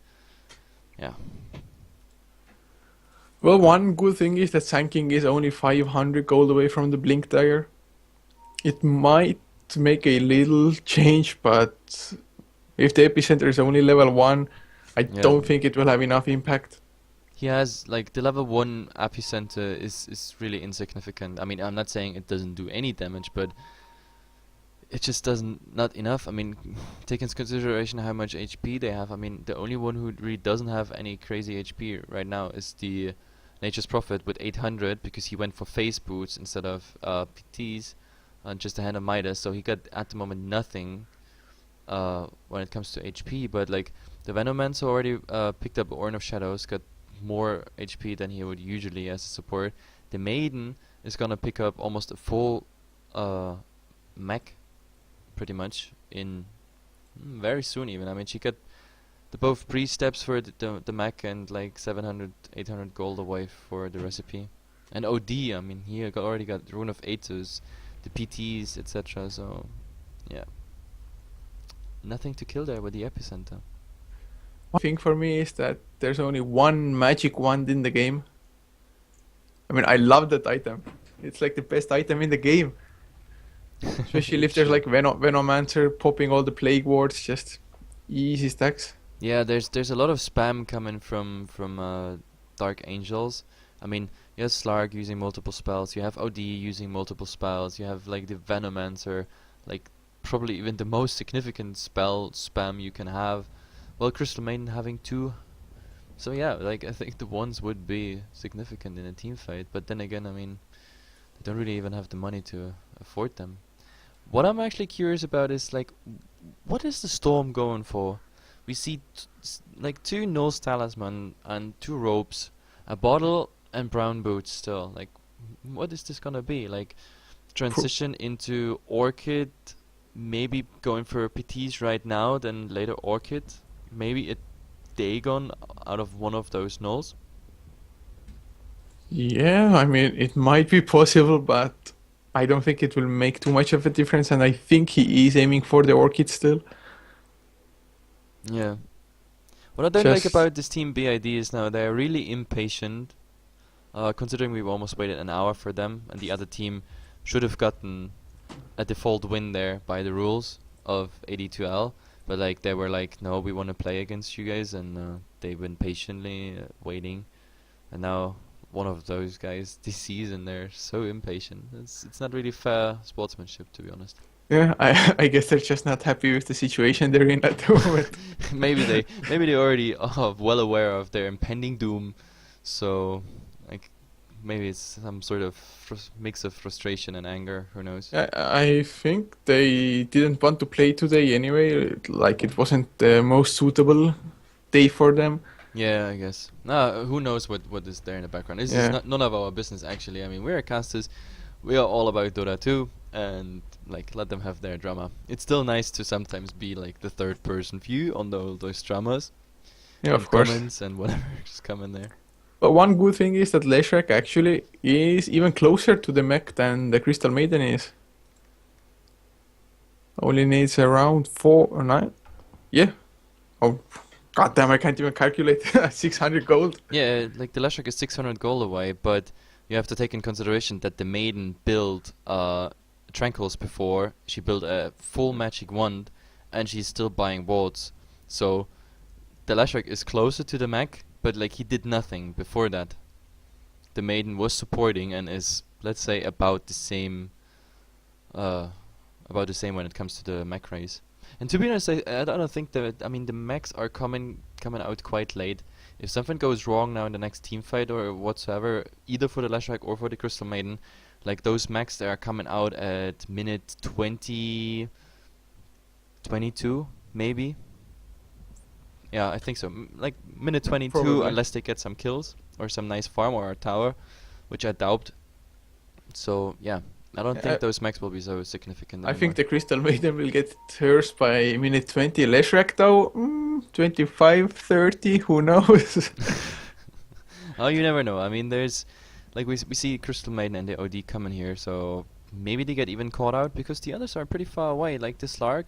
yeah. Well, one good thing is that Sand King is only 500 gold away from the Blink Dagger. It might make a little change, but if the epicenter is only level 1, I Yeah. don't think it will have enough impact. He has, like, the level 1 epicenter is really insignificant. I mean, I'm not saying it doesn't do any damage, but it just doesn't, not enough. I mean, take into consideration how much HP they have. I mean, the only one who really doesn't have any crazy HP right now is the Nature's Prophet with 800, because he went for face boots instead of PTs, just a hand of Midas, so he got at the moment nothing when it comes to HP. But like the Venomancer already picked up Orn of Shadows, got more HP than he would usually as a support. The Maiden is gonna pick up almost a full mech, pretty much, in very soon even. I mean, she got the both pre-steps for the mech and like 700, 800 gold away for the recipe. And OD, I mean, he already got Rune of Atus, the PTs, etc. So, yeah. Nothing to kill there with the epicenter. One thing for me is that there's only one magic wand in the game. I mean, I love that item. It's like the best item in the game. Especially if there's True. like Venomancer popping all the Plague Wards, just easy stacks. Yeah, there's a lot of spam coming from Dark Angels. I mean, you have Slark using multiple spells, you have OD using multiple spells, you have like the Venomancer, like probably even the most significant spell spam you can have. Well, Crystal Maiden having two. So yeah, like I think the ones would be significant in a team fight, but then again, I mean, they don't really even have the money to afford them. What I'm actually curious about is like, what is the Storm going for? We see like two Nose Talisman and two ropes, a bottle and brown boots still. Like, what is this gonna be? Like, Pro- transition into Orchid, maybe going for PTs right now, then later Orchid, maybe a Dagon out of one of those Nulls. Yeah, I mean, it might be possible, but I don't think it will make too much of a difference. And I think he is aiming for the Orchid still. Yeah. What I don't like Just, about this team BID is now they're really impatient. Considering we've almost waited an hour for them, and the other team should have gotten a default win there by the rules of AD2L, but like they were like, no, we want to play against you guys, and they've been patiently waiting, and now one of those guys DCs, and they're so impatient. It's not really fair sportsmanship, to be honest. yeah, I guess they're just not happy with the situation they're in at the moment. maybe they already are well aware of their impending doom, so like maybe it's some sort of mix of frustration and anger. Who knows? I think they didn't want to play today anyway. Like it wasn't the most suitable day for them. Yeah, I guess. Nah, who knows what is there in the background? This is Yeah, not none of our business actually. I mean, we're casters. We are all about Dota 2, and like let them have their drama. It's still nice to sometimes be like the third person view on those dramas yeah, and of course. comments and whatever. Just come in there. But one good thing is that Leshrac actually is even closer to the mech than the Crystal Maiden is. Only needs around 4 or 9. Yeah. Oh, goddamn! I can't even calculate. 600 gold. Yeah, like the Leshrac is 600 gold away, but you have to take in consideration that the maiden built Tranquils before. She built a full magic wand, and she's still buying wards. So the Leshrac is closer to the mech, but like he did nothing before that. The maiden was supporting and is, let's say, uh, about the same when it comes to the mech race. And to be honest, I don't think that, I mean, the mechs are coming out quite late. If something goes wrong now in the next team fight or whatsoever, either for the Leshrac or for the Crystal Maiden, like those mechs, they are coming out at minute 20, 22, maybe. Yeah, I think so. Like minute 22, Probably. unless they get some kills or some nice farm or a tower, which I doubt. So yeah, I don't Yeah, think those mechs will be so significant I think anymore. the Crystal Maiden will get hers by minute 20. Leshrac though, 25, 30, who knows? Oh, you never know. I mean, there's like we see Crystal Maiden and the OD coming here, so maybe they get even caught out because the others are pretty far away. Like the Slark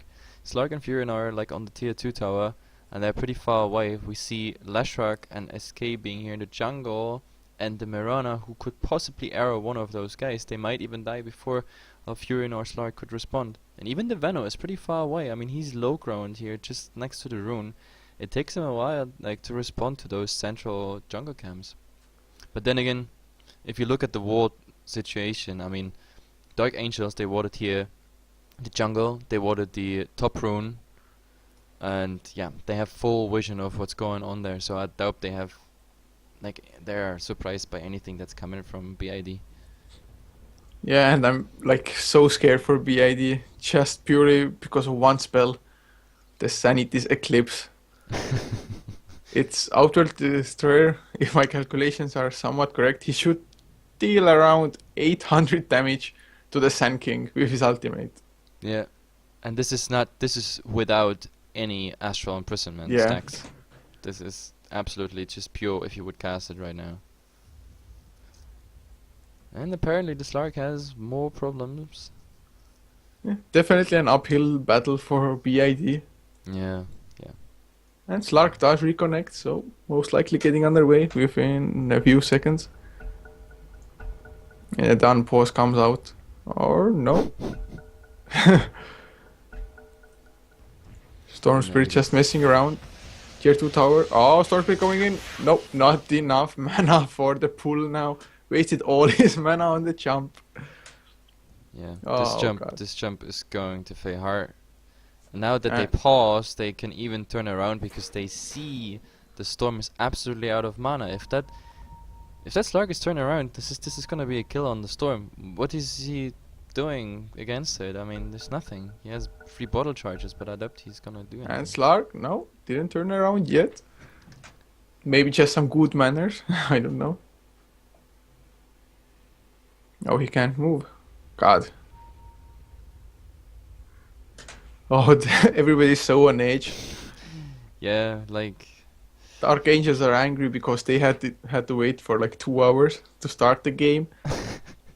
and Furin are like on the tier 2 tower, and they're pretty far away. We see Leshrac and SK being here in the jungle, and the Mirana who could possibly arrow one of those guys. They might even die before Furin or Slark could respond. And even the Veno is pretty far away. I mean, he's low ground here, just next to the rune. It takes him a while, like, to respond to those central jungle camps. But then again, if you look at the ward situation, I mean, Dark Angels, they warded here the jungle, they warded the top rune, and yeah, they have full vision of what's going on there, so I doubt they have, like, they're surprised by anything that's coming from BID. Yeah, and I'm like so scared for BID just purely because of one spell, the Sanity's Eclipse. It's Outward Destroyer. If my calculations are somewhat correct, he should deal around 800 damage to the Sand King with his ultimate. Yeah, and this is without any Astral Imprisonment Yeah. stacks. This is absolutely just pure if you would cast it right now. And apparently the Slark has more problems. Yeah, definitely an uphill battle for BID. Yeah, yeah. And Slark does reconnect, so most likely getting underway within a few seconds. And a done pause comes out. Or no. Storm Spirit just messing around. Tier 2 tower. Oh, Storm Spirit going in. Nope, not enough mana for the pull now. Wasted all his mana on the jump. Yeah, Oh, God. this jump is going to fail hard. And now that they And, pause, they can even turn around because they see the storm is absolutely out of mana. If that Slark is turning around, this is gonna be a kill on the storm. What is he doing against it? I mean, there's nothing. He has 3 bottle charges, but I doubt he's gonna do anything. and Slark, no, didn't turn around yet. Maybe just some good manners. I don't know. Oh, he can't move. God. Oh, everybody's so on edge. Yeah, like The Archangels are angry because they had to wait for like 2 hours to start the game.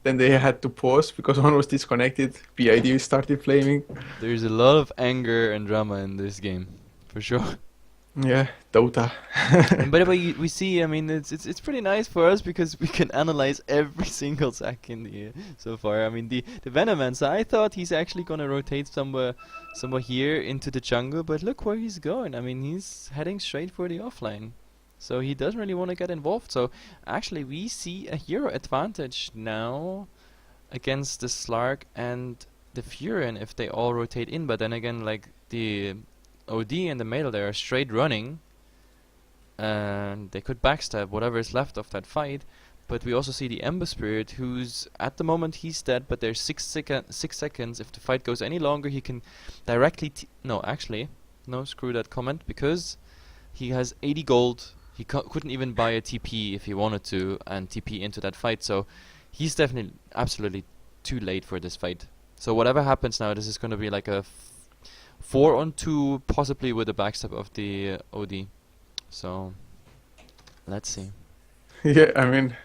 Then they had to pause because one was disconnected. BiD started flaming. there's a lot of anger and drama in this game, for sure. Yeah, Dota. And by the way, we see. I mean, it's pretty nice for us because we can analyze every single sack in the so far. I mean, the Venomancer. I thought he's actually gonna rotate somewhere here into the jungle, but look where he's going. I mean, he's heading straight for the offline, so he doesn't really want to get involved. So actually, we see a hero advantage now against the Slark and the Furion if they all rotate in. But then again, like the OD and the Mail, they are straight running, and they could backstab whatever is left of that fight. But we also see the Ember Spirit, who's at the moment he's dead, but there's 6 seconds. If the fight goes any longer, he can directly no, actually, no, screw that comment, because he has 80 gold. He couldn't even buy a TP if he wanted to and TP into that fight, so he's definitely absolutely too late for this fight. So whatever happens now, this is going to be like a 4-on-2, possibly with the backstab of the OD. So let's see. Yeah, I mean,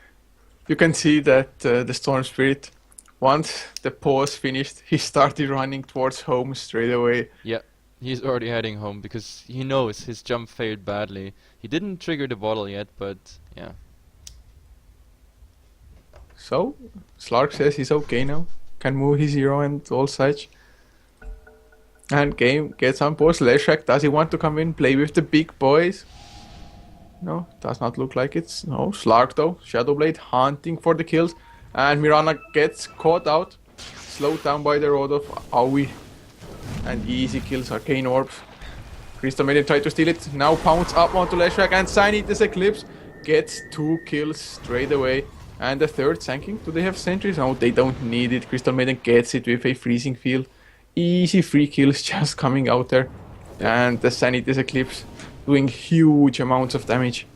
you can see that the Storm Spirit, once the pause finished, he started running towards home straight away. Yeah, he's already heading home because he knows his jump failed badly. He didn't trigger the bottle yet, but yeah. So, Slark says he's okay now. Can move his hero and all such. And game gets on pause. Leshrac, does he want to come in, play with the big boys? No, does not look like it's. No, Slark though. Shadowblade hunting for the kills. And Mirana gets caught out. Slowed down by the Rod of Aoi. And easy kills, Arcane Orbs. Crystal Maiden tried to steal it. Now pounds up onto Leshrac. And Signeater's Eclipse gets 2 kills straight away. And the third sinking. Do they have sentries? No, they don't need it. Crystal Maiden gets it with a freezing field. Easy 3 kills just coming out there. And the Signeater's Eclipse doing huge amounts of damage.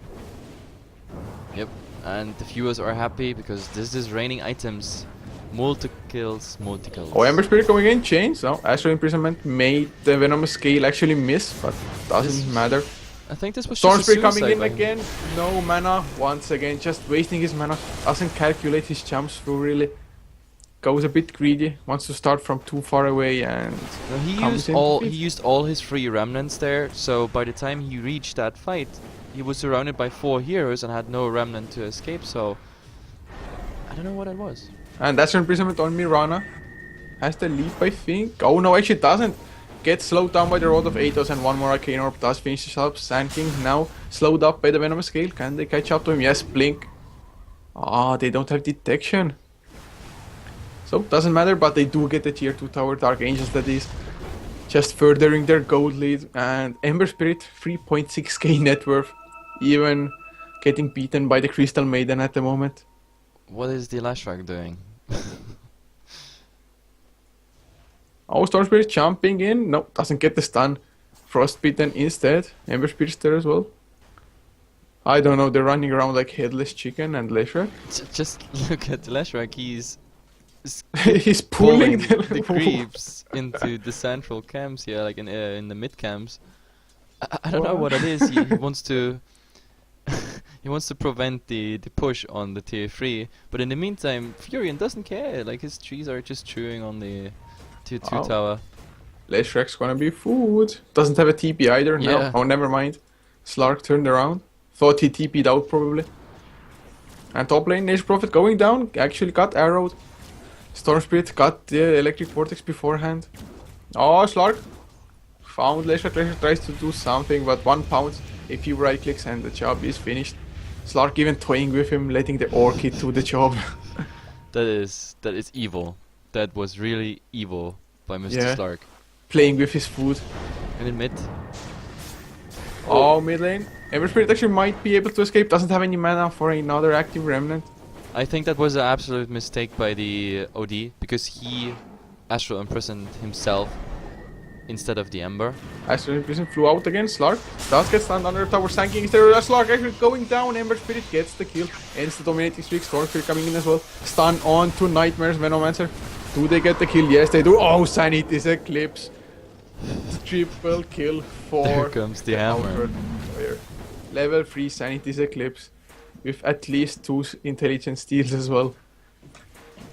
Yep, and the viewers are happy because this is raining items. Multi-kills. Oh, Ember Spirit going in, chains. No, Astral Imprisonment made the Venomous Scale actually miss, but doesn't matter. I think this was Storm just a Spirit coming suicide in by him. again. No mana. Once again, just wasting his mana. Doesn't calculate his jumps through really. Goes a bit greedy. Wants to start from too far away and No, he comes used in all his free remnants there, so by the time he reached that fight, he was surrounded by 4 heroes and had no remnant to escape, so I don't know what it was. And that's an imprisonment on Mirana. Has the leap, I think. Oh no, actually doesn't. Gets slowed down by the Rod of Athos and one more Arcane Orb does finish this up. Sand King now slowed up by the Venomous Scale. Can they catch up to him? Yes, blink. Ah, they don't have detection. So, doesn't matter, but they do get the tier 2 tower, Dark Angels that is. Just furthering their gold lead. And Ember Spirit, 3.6k net worth. Even getting beaten by the Crystal Maiden at the moment. What is the Lashrak doing? Oh, Storm Spirit jumping in. No, doesn't get the stun. Frostbitten instead. Ember Spirit's there as well. I don't know, they're running around like headless chicken and Leshrac. Just look at the Lashrak, he's He's pulling the creeps into the central camps here, like in the mid camps. I don't know what it is. He wants to he wants to prevent the push on the tier 3, but in the meantime, Furion doesn't care. Like his trees are just chewing on the tier 2 Oh. tower. Leshrac's gonna be food. Doesn't have a TP either. Yeah. No. Oh, never mind. Slark turned around. Thought he TP'd out probably. And top lane, Nation Prophet going down. Actually got arrowed. Storm Spirit got the Electric Vortex beforehand. Oh, Slark found Leshrac. Leshrac tries to do something, but 1 pound, a few right clicks, and the job is finished. Slark even toying with him, letting the Orchid do the job. That is evil. That was really evil by Mr. Yeah. Slark. Playing with his food. And in mid. Oh, mid lane. Ember Spirit actually might be able to escape. Doesn't have any mana for another active Remnant. I think that was an absolute mistake by the OD because he Astral imprisoned himself instead of the Ember. Astral Imprisonment flew out again. Slark does get stunned under the tower, sanking. Is there a Slark actually going down? Ember Spirit gets the kill. Ends the dominating streak. Storm Spirit coming in as well. Stun on to Nightmares. Venomancer. Do they get the kill? Yes, they do. Oh, Sanity's Eclipse. Triple kill for There comes the hammer. Level 3 Sanity's Eclipse. With at least 2 intelligent steals as well.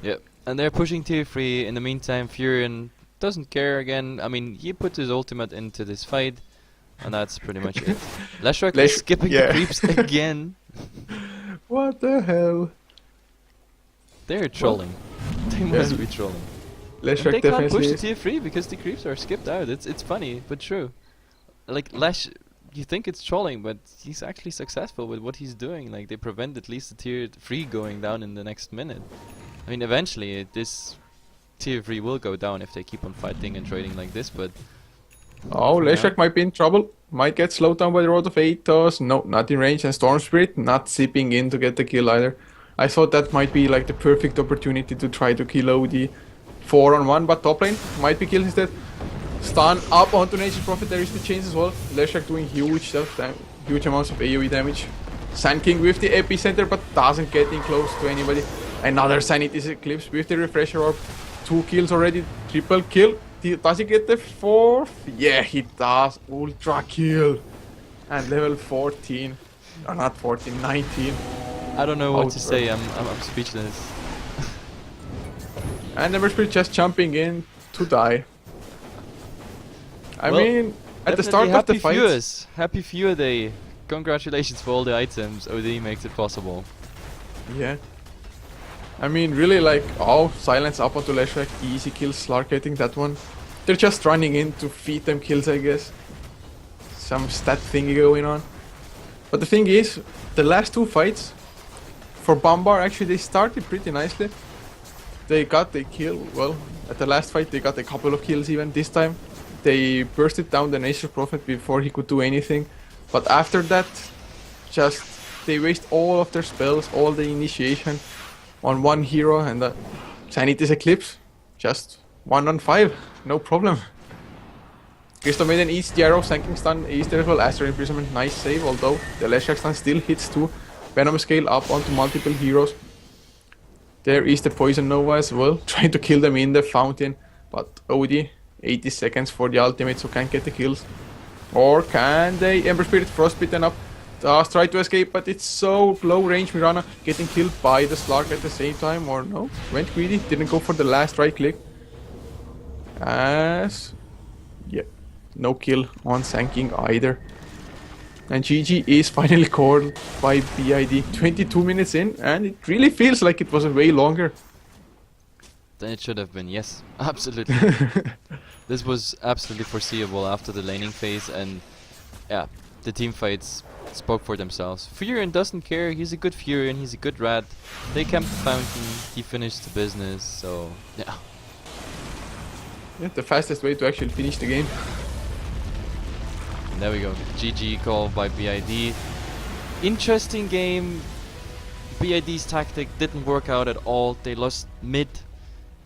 Yep. And they're pushing tier 3. In the meantime, Furion doesn't care again. I mean, he put his ultimate into this fight. And that's pretty much it. Leshrac is skipping the creeps again. What the hell? They're trolling. They must be trolling. Leshrac They can't push definitely the tier 3 because the creeps are skipped out. It's funny, but true. Like, Lesh, you think it's trolling, but he's actually successful with what he's doing. Like, they prevent at least the tier 3 going down in the next minute. I mean, eventually, this tier 3 will go down if they keep on fighting and trading like this, but... Oh, Leshrac might be in trouble. Might get slowed down by the Rod of Aethos. No, not in range. And Storm Spirit not zipping in to get the kill either. I thought that might be like the perfect opportunity to try to kill OD 4-on-1, but top lane might be killed instead. Stun up onto Nature's Prophet. There is the chains as well. Leshrac doing huge amounts of AoE damage. Sand King with the epicenter, but doesn't get in close to anybody. Another Sanity's Eclipse with the Refresher Orb. 2 kills already. Triple kill. Does he get the 4th? Yeah, he does. Ultra kill. And level 14. Or not 14, 19. I don't know what to say. I'm speechless. And Ember Spirit just jumping in to die. I Well, mean, at the start of the fight... Happy Viewer Day. Congratulations for all the items. OD makes it possible. Yeah. I mean, really like, oh, silence up onto Leshrac, easy kills, Slark getting that one. They're just running in to feed them kills, I guess. Some stat thingy going on. But the thing is, the last 2 fights, for Bombar, actually they started pretty nicely. They got the kill, well, at the last fight they got a couple of kills even. This time, they bursted down the Nature's Prophet before he could do anything. But after that, just, they waste all of their spells, all the initiation on one hero, and Sanity's Eclipse, just 1-on-5, no problem. Crystal Maiden eats the arrow, Sanking Stun is there as well, Astral Imprisonment, nice save, although the Leshrac stun still hits too. Venom Scale up onto multiple heroes. There is the Poison Nova as well, trying to kill them in the fountain, but OD, 80 seconds for the ultimate, so can't get the kills. Or can they? Ember Spirit frostbitten up. Does try to escape, but it's so low range. Mirana getting killed by the Slark at the same time, or no? Went greedy, didn't go for the last right click. As... yeah, no kill on Sanking either. And GG is finally called by BiD. 22 minutes in, and it really feels like it was way longer. Then it should have been, yes. Absolutely. This was absolutely foreseeable after the laning phase, and yeah, the team fights spoke for themselves. Furion doesn't care, he's a good Furion, he's a good rat. They camped the fountain, he finished the business, so yeah. Yeah, the fastest way to actually finish the game. And there we go, GG call by BiD. Interesting game. BiD's tactic didn't work out at all, they lost mid.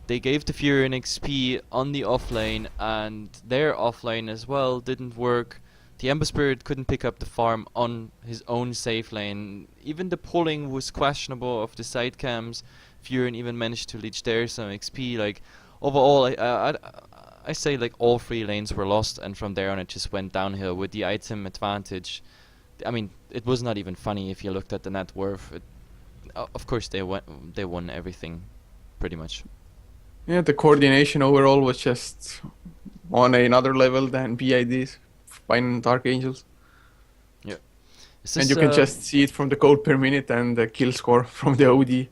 They gave the Furion XP on the offlane, and their offlane as well didn't work. The Ember Spirit couldn't pick up the farm on his own safe lane. Even the pulling was questionable of the side cams. Furion even managed to leech there some XP. Like overall, I say like all 3 lanes were lost, and from there on it just went downhill with the item advantage. I mean, it was not even funny if you looked at the net worth. Of course, they won everything, pretty much. Yeah, the coordination overall was just on another level than BiD's. Fine Dark Angels. Yeah. And you can just see it from the gold per minute and the kill score from the OD.